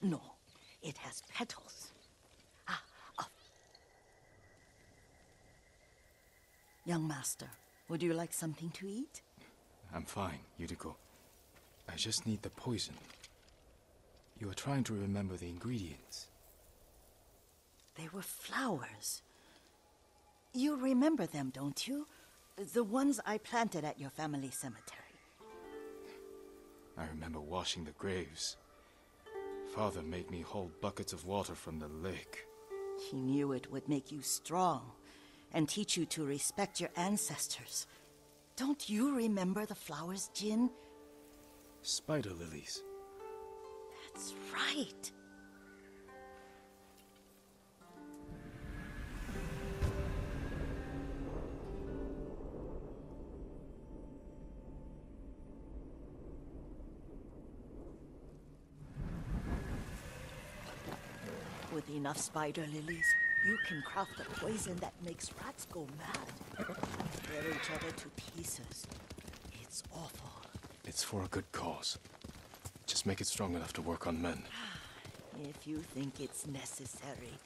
No, it has petals. Young master, would you like something to eat? I'm fine, Yuriko. I just need the poison. You are trying to remember the ingredients. They were flowers. You remember them, don't you? The ones I planted at your family cemetery. I remember washing the graves. Father made me hold buckets of water from the lake. He knew it would make you strong and teach you to respect your ancestors. Don't you remember the flowers, Jin? Spider lilies. That's right. With enough spider lilies, you can craft a poison that makes rats go mad. Tear each other to pieces. It's awful. It's for a good cause. Just make it strong enough to work on men. If you think it's necessary,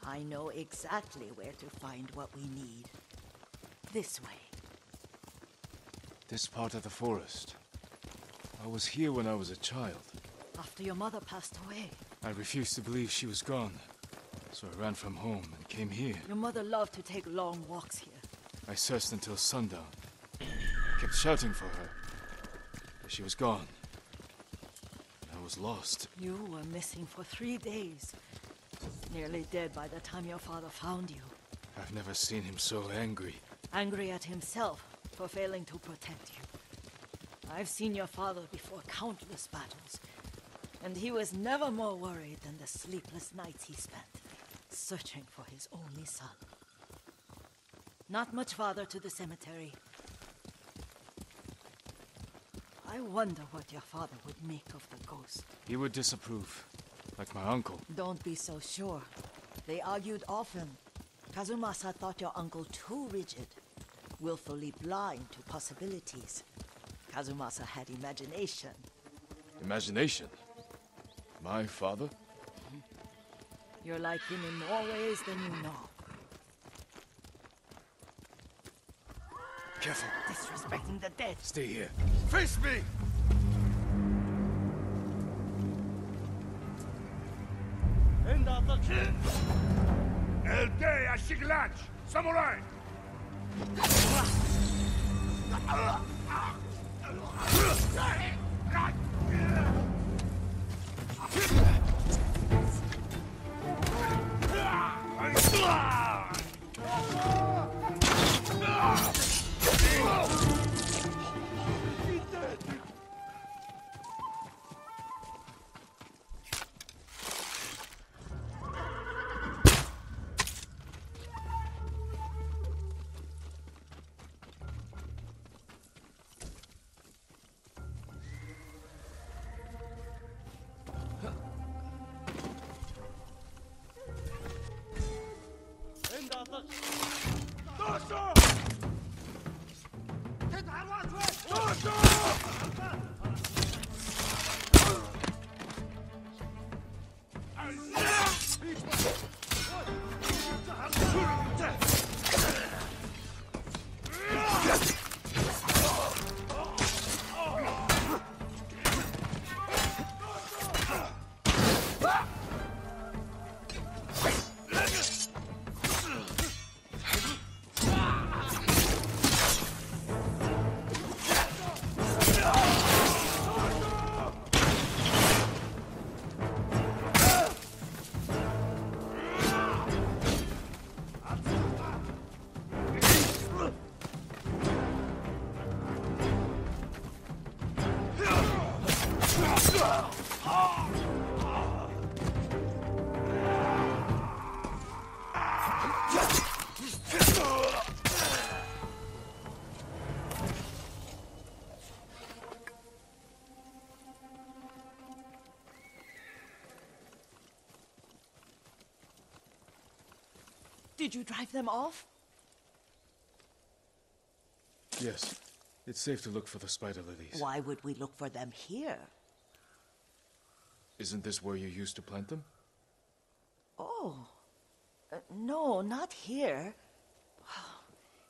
I know exactly where to find what we need. This way. This part of the forest. I was here when I was a child. After your mother passed away. I refused to believe she was gone. So I ran from home and came here. Your mother loved to take long walks here. I searched until sundown. I kept shouting for her. But she was gone. I was lost. You were missing for 3 days. Nearly dead by the time your father found you. I've never seen him so angry. Angry at himself for failing to protect you. I've seen your father before countless battles. And he was never more worried than the sleepless nights he spent searching for his only son. Not much farther to the cemetery. I wonder what your father would make of the ghost. He would disapprove, like my uncle. Don't be so sure. They argued often. Kazumasa thought your uncle too rigid, willfully blind to possibilities. Kazumasa had imagination. Imagination? My father? You're like him in more ways than you know. Careful. Disrespecting the dead. Stay here. Face me! El Day Ashiglach! Samurai! Did you drive them off? Yes. It's safe to look for the spider lilies. Why would we look for them here? Isn't this where you used to plant them? Oh, no, not here.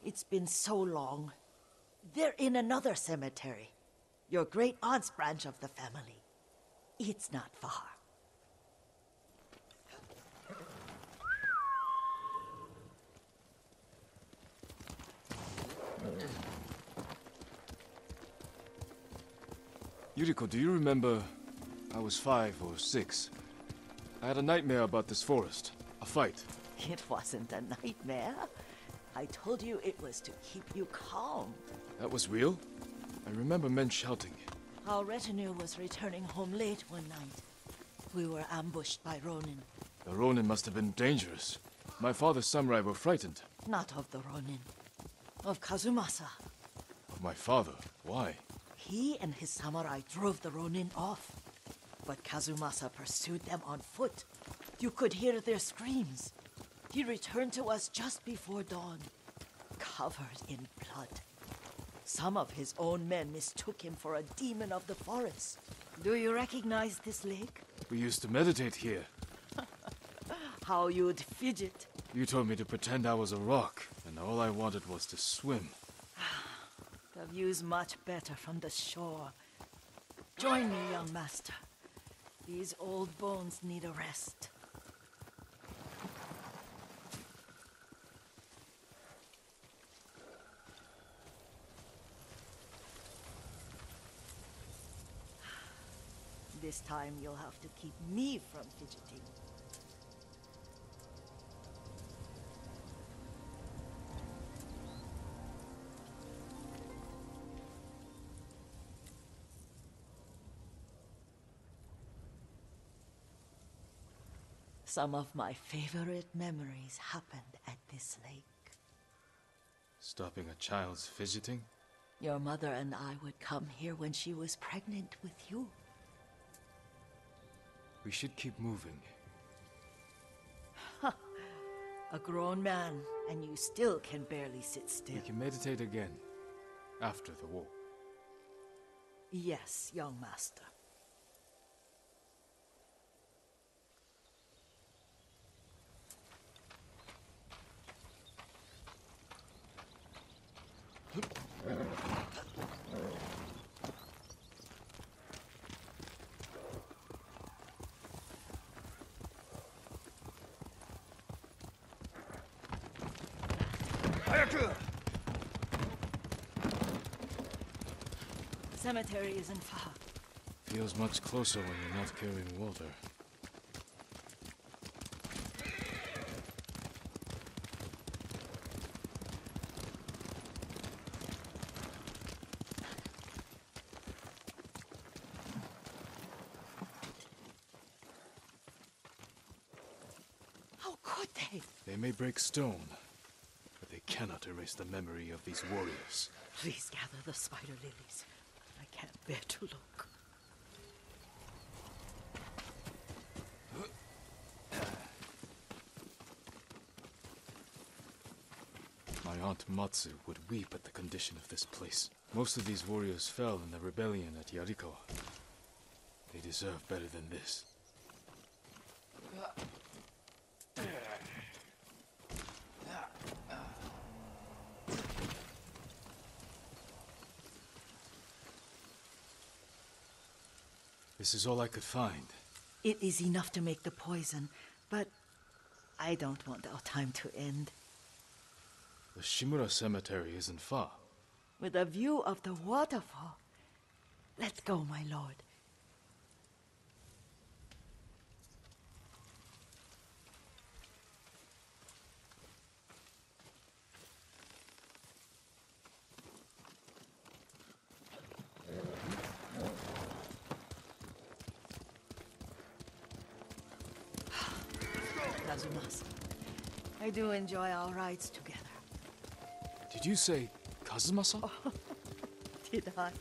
It's been so long. They're in another cemetery. Your great aunt's branch of the family. It's not far. Yuriko, do you remember? I was 5 or 6. I had a nightmare about this forest. A fight. It wasn't a nightmare. I told you it was to keep you calm. That was real? I remember men shouting. Our retinue was returning home late one night. We were ambushed by Ronin. The Ronin must have been dangerous. My father's samurai were frightened. Not of the Ronin. Of Kazumasa. Of my father? Why? He and his samurai drove the Ronin off. But Kazumasa pursued them on foot. You could hear their screams. He returned to us just before dawn, covered in blood. Some of his own men mistook him for a demon of the forest. Do you recognize this lake? We used to meditate here. How you'd fidget. You told me to pretend I was a rock, and all I wanted was to swim. The view's much better from the shore. Join me, young master. These old bones need a rest. This time you'll have to keep me from fidgeting. Some of my favorite memories happened at this lake. Stopping a child's fidgeting? Your mother and I would come here when she was pregnant with you. We should keep moving. A grown man, and you still can barely sit still. We can meditate again, after the war. Yes, young master. Cemetery isn't far. Feels much closer when you're not carrying water. How could they? They may break stone, but they cannot erase the memory of these warriors. Please gather the spider lilies. I can't bear to look. My aunt Matsu would weep at the condition of this place. Most of these warriors fell in the rebellion at Yuriko. They deserve better than this. This is all I could find. It is enough to make the poison, but I don't want our time to end. The Shimura Cemetery isn't far. With a view of the waterfall. Let's go, my lord. Kazumasa, I do enjoy our rides together. Did you say Kazumasa? Oh, did I?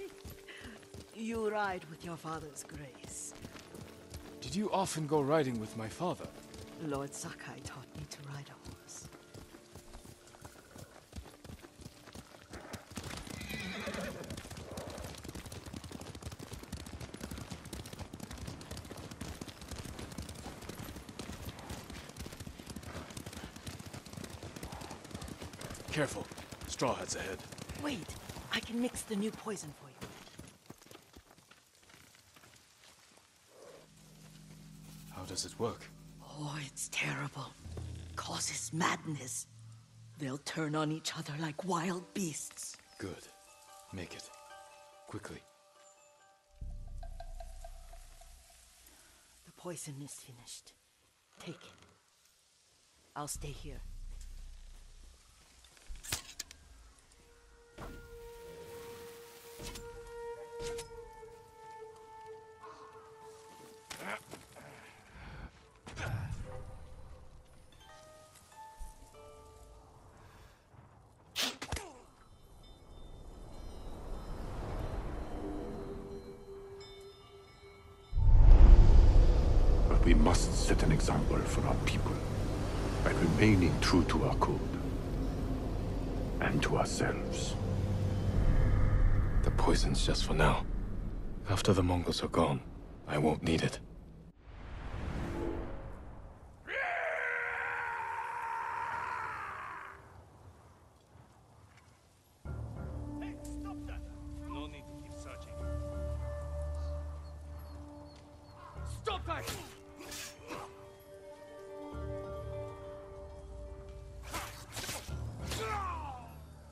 You ride with your father's grace. Did you often go riding with my father? Lord Sakai taught me to ride a horse. Careful. Straw Hat's ahead. Wait, I can mix the new poison for you. How does it work? Oh, it's terrible. Causes madness. They'll turn on each other like wild beasts. Good. Make it. Quickly. The poison is finished. Take it. I'll stay here. We must set an example for our people by remaining true to our code and to ourselves. The poison's just for now. After the Mongols are gone, I won't need it. Hey, stop that! No need to keep searching. Stop that!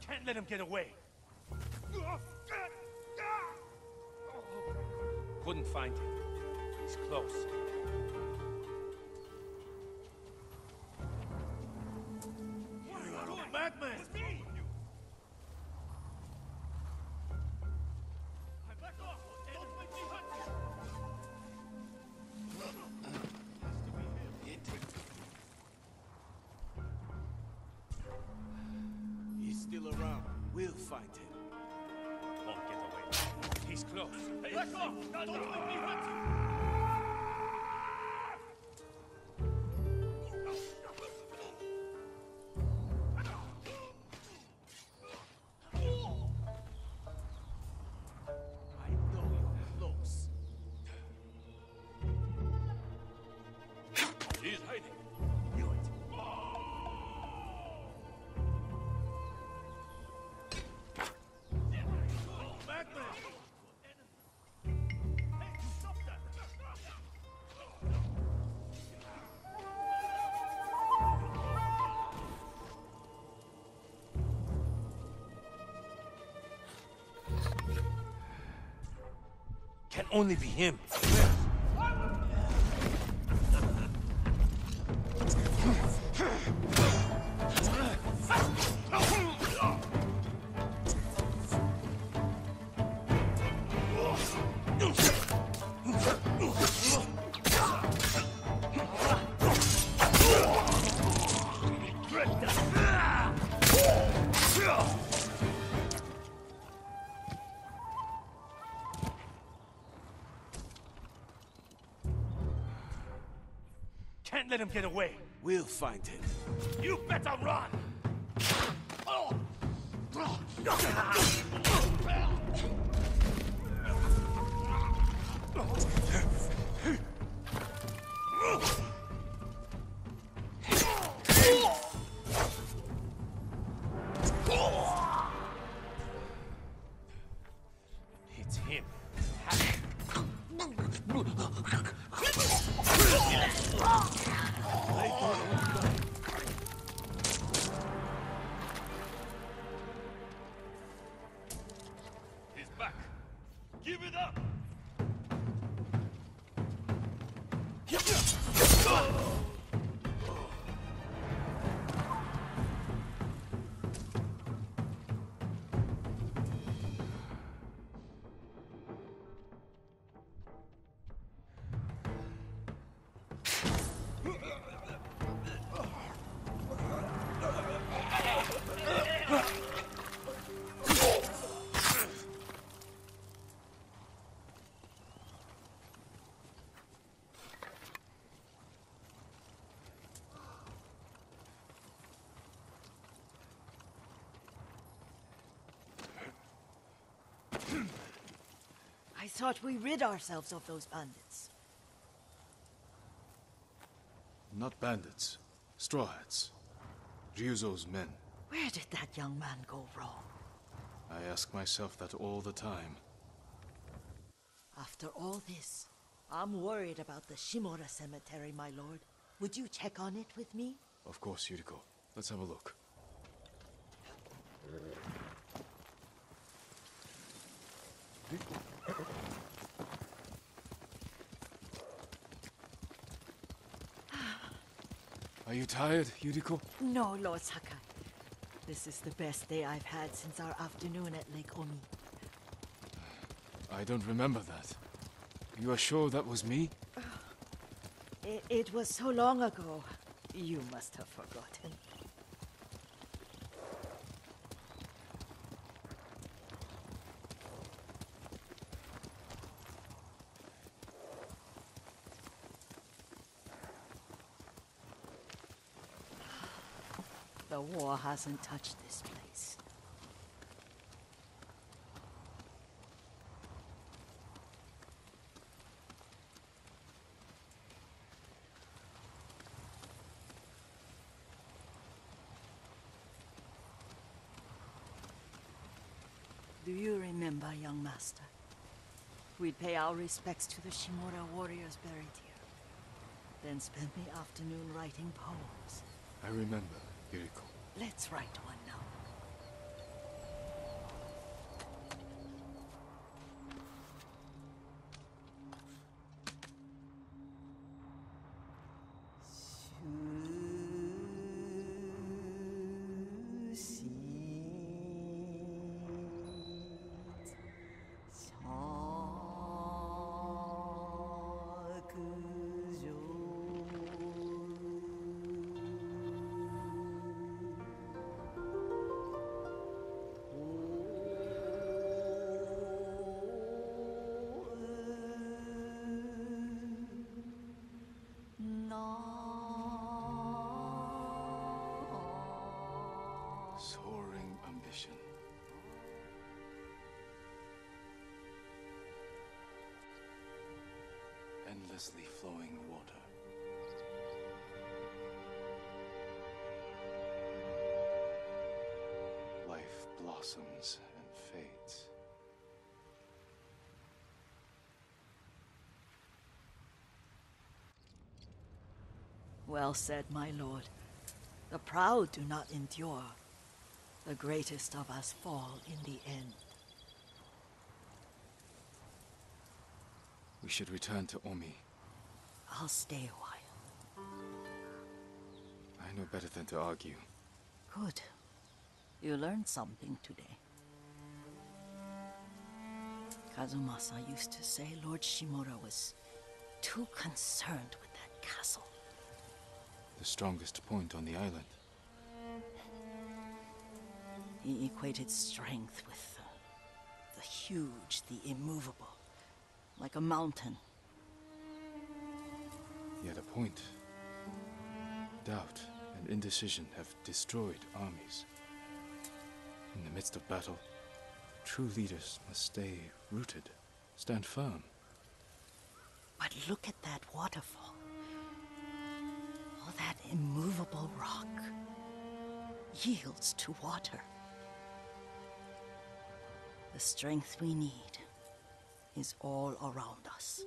Can't let him get away. Couldn't find him. He's close. You are a madman! It's me! Back off! Don't make me hunt you! He's still around. We'll find him. Won't get away. He's close. Hey, back off! Don't make me hunt you! I know you're close. He's hiding. Knew it. Madman! Hey, stop that! Can only be him. Can't let him get away. We'll find him. You better run! It's him. He's back. Give it up. I thought we rid ourselves of those bandits. Not bandits. Straw Hats. Ryuzo's men. Where did that young man go wrong? I ask myself that all the time. After all this, I'm worried about the Shimura cemetery, my lord. Would you check on it with me? Of course, Yuriko. Let's have a look. Are you tired, Yuriko? No, Lord Sakai. This is the best day I've had since our afternoon at Lake Omi. I don't remember that. You are sure that was me? It was so long ago. You must have forgotten. The war hasn't touched this place. Do you remember, young master? We'd pay our respects to the Shimura warriors buried here. Then spend the afternoon writing poems. I remember, Yuriko. Let's write one now. Soaring ambition. Endlessly flowing water. Life blossoms and fades. Well said, my lord. The proud do not endure. The greatest of us fall in the end. We should return to Omi. I'll stay a while. I know better than to argue. Good. You learned something today. Kazumasa used to say Lord Shimura was too concerned with that castle. The strongest point on the island. He equated strength with the huge, the immovable, like a mountain. Yet a point. Doubt and indecision have destroyed armies. In the midst of battle, true leaders must stay rooted, stand firm. But look at that waterfall. All that immovable rock yields to water. The strength we need is all around us.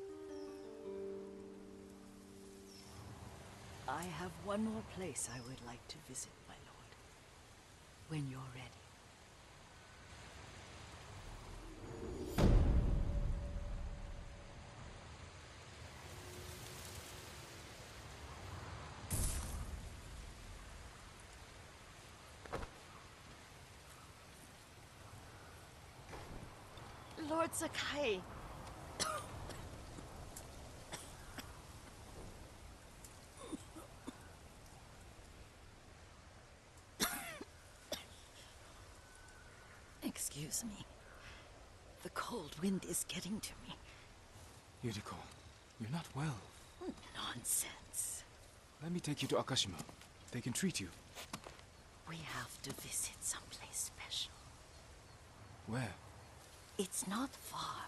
I have one more place I would like to visit, my lord. When you're ready. Lord Sakai. Excuse me. The cold wind is getting to me. Yuriko, you're not well. Nonsense. Let me take you to Akashima. They can treat you. We have to visit someplace special. Where? It's not far.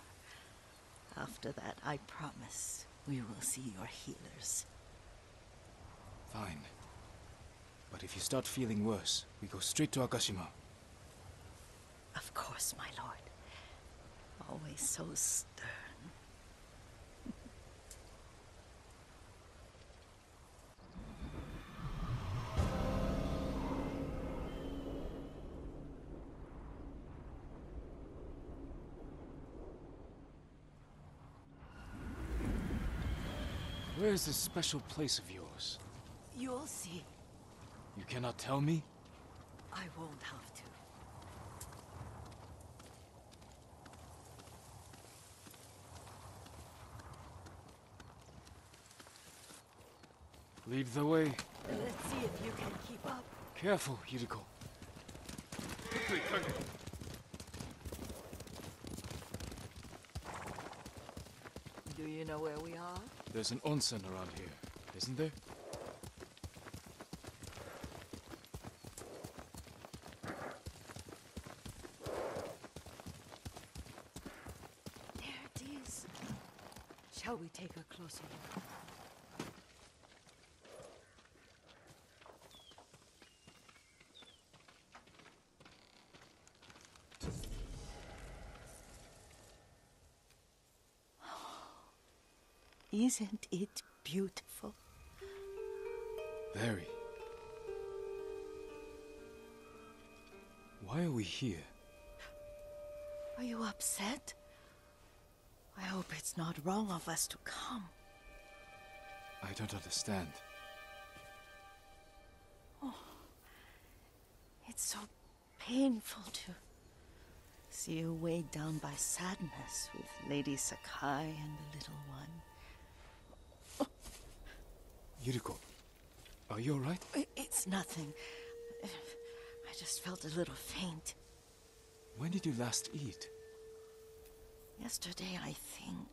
After that, I promise we will see your healers. Fine. But if you start feeling worse, we go straight to Akashima. Of course, my lord. Always so stern. Where is this special place of yours? You'll see. You cannot tell me? I won't have to. Lead the way. Let's see if you can keep up. Careful, Yuriko. Quickly, Colonel. Do you know where we are? There's an onsen around here, isn't there? There it is. Shall we take a closer look? Isn't it beautiful? Very. Why are we here? Are you upset? I hope it's not wrong of us to come. I don't understand. It's so painful to see you weighed down by sadness with Lady Sakai and the little one. Yuriko, are you alright? It's nothing. I just felt a little faint. When did you last eat? Yesterday, I think.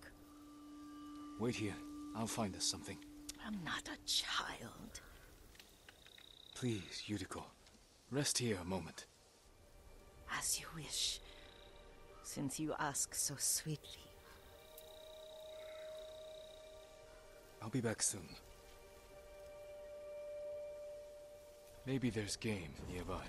Wait here. I'll find us something. I'm not a child. Please, Yuriko. Rest here a moment. As you wish, since you ask so sweetly. I'll be back soon. Maybe there's game nearby.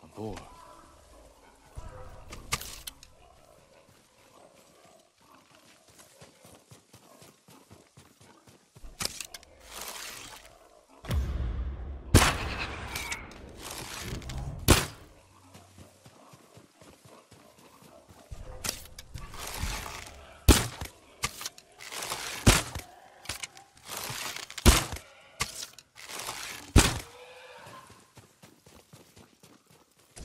A boar.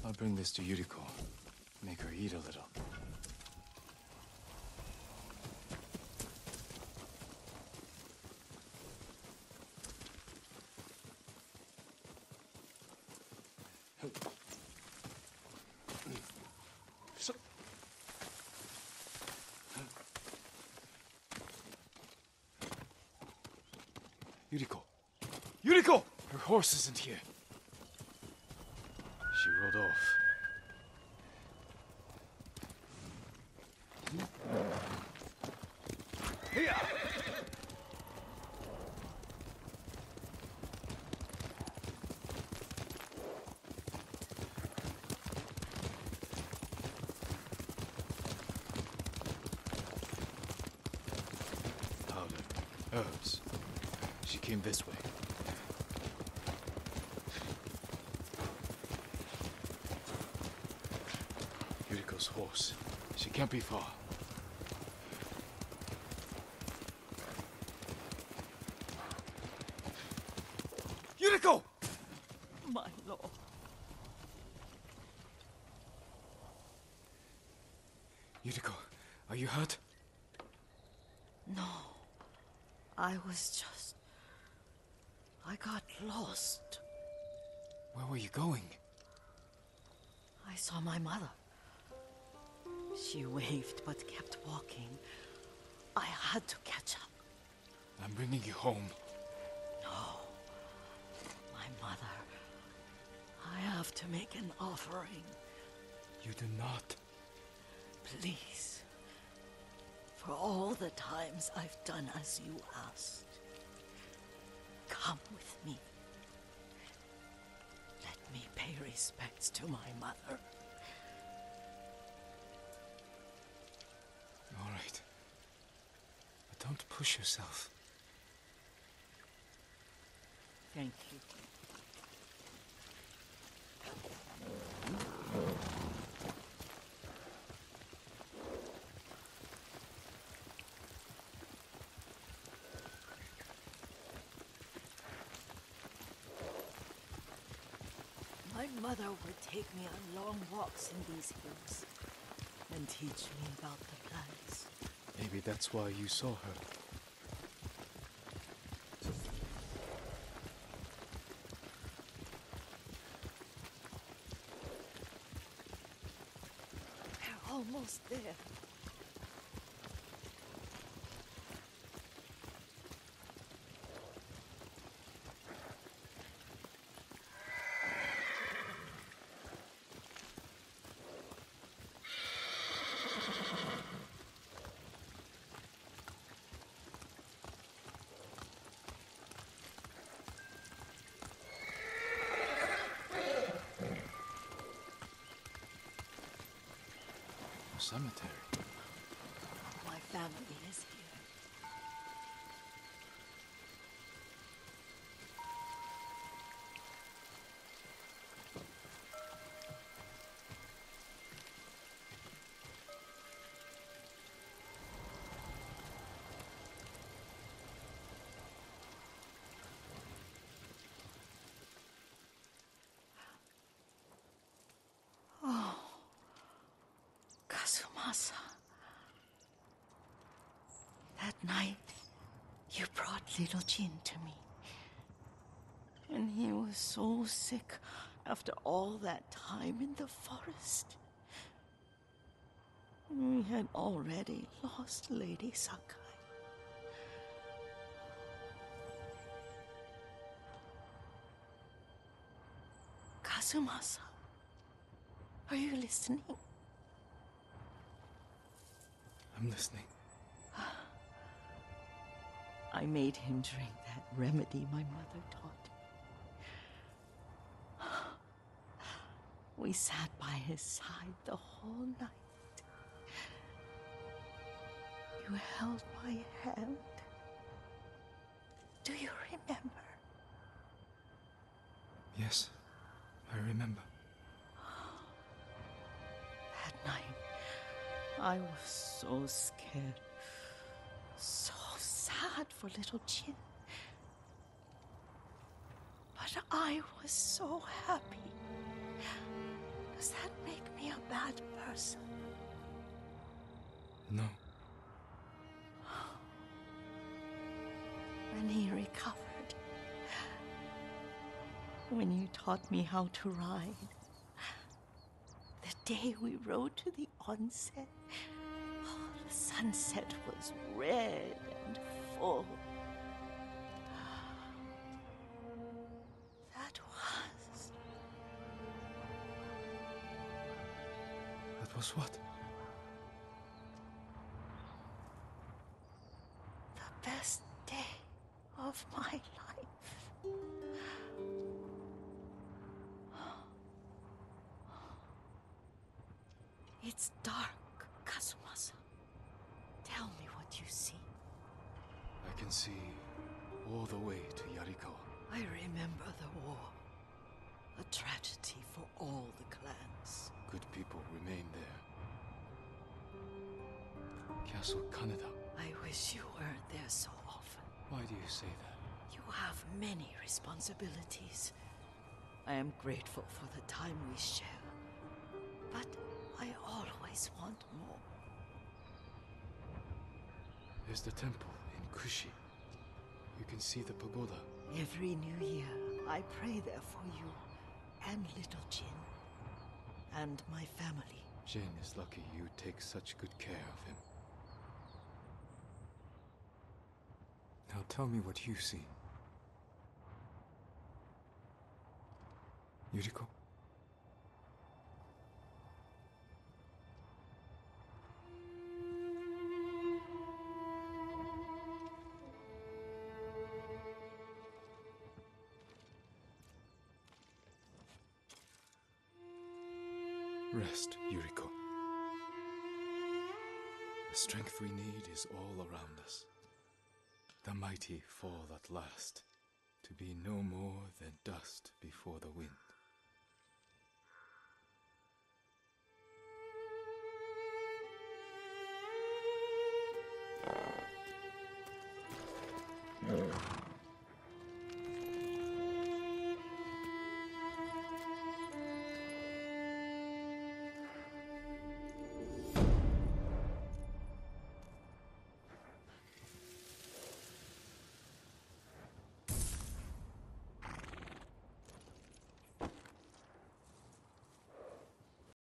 I'll bring this to Yuriko. Make her eat a little. Yuriko! Yuriko! Her horse isn't here. She rode off. Here! Powder. Herbs. She came this way. Yuriko's horse. She can't be far. Yuriko! My lord. Yuriko, are you hurt? No. I got lost. Where were you going? I saw my mother. She waved but kept walking. I had to catch up. I'm bringing you home. No. My mother. I have to make an offering. You do not. Please. For all the times I've done as you asked. Come with me. Let me pay respects to my mother. All right. But don't push yourself. Thank you. My mother would take me on long walks in these hills and teach me about the plants. Maybe that's why you saw her. We're almost there. Cemetery. My family is here. Kazumasa. That night, you brought little Jin to me. And he was so sick after all that time in the forest. We had already lost Lady Sakai. Kazumasa, are you listening? I'm listening. I made him drink that remedy my mother taught me. We sat by his side the whole night. You held my hand. Do you remember? Yes, I remember. That night, I was so scared. So sad for little Jin. But I was so happy. Does that make me a bad person? No. When he recovered, when you taught me how to ride, the day we rode to the onset, the sunset was red and full. That was what? the best day of my life. It's dark, Kazumasa. Tell me what you see. I can see all the way to Yuriko. I remember the war. A tragedy for all the clans. Good people remain there. Castle Kaneda. I wish you weren't there so often. Why do you say that? You have many responsibilities. I am grateful for the time we share. But I always want more. There's the temple in Kushi. You can see the pagoda. Every new year, I pray there for you and little Jin. And my family. Jin is lucky you take such good care of him. Now tell me what you see. Yuriko? Rest, Yuriko. The strength we need is all around us. The mighty fall at last, to be no more than dust before the wind.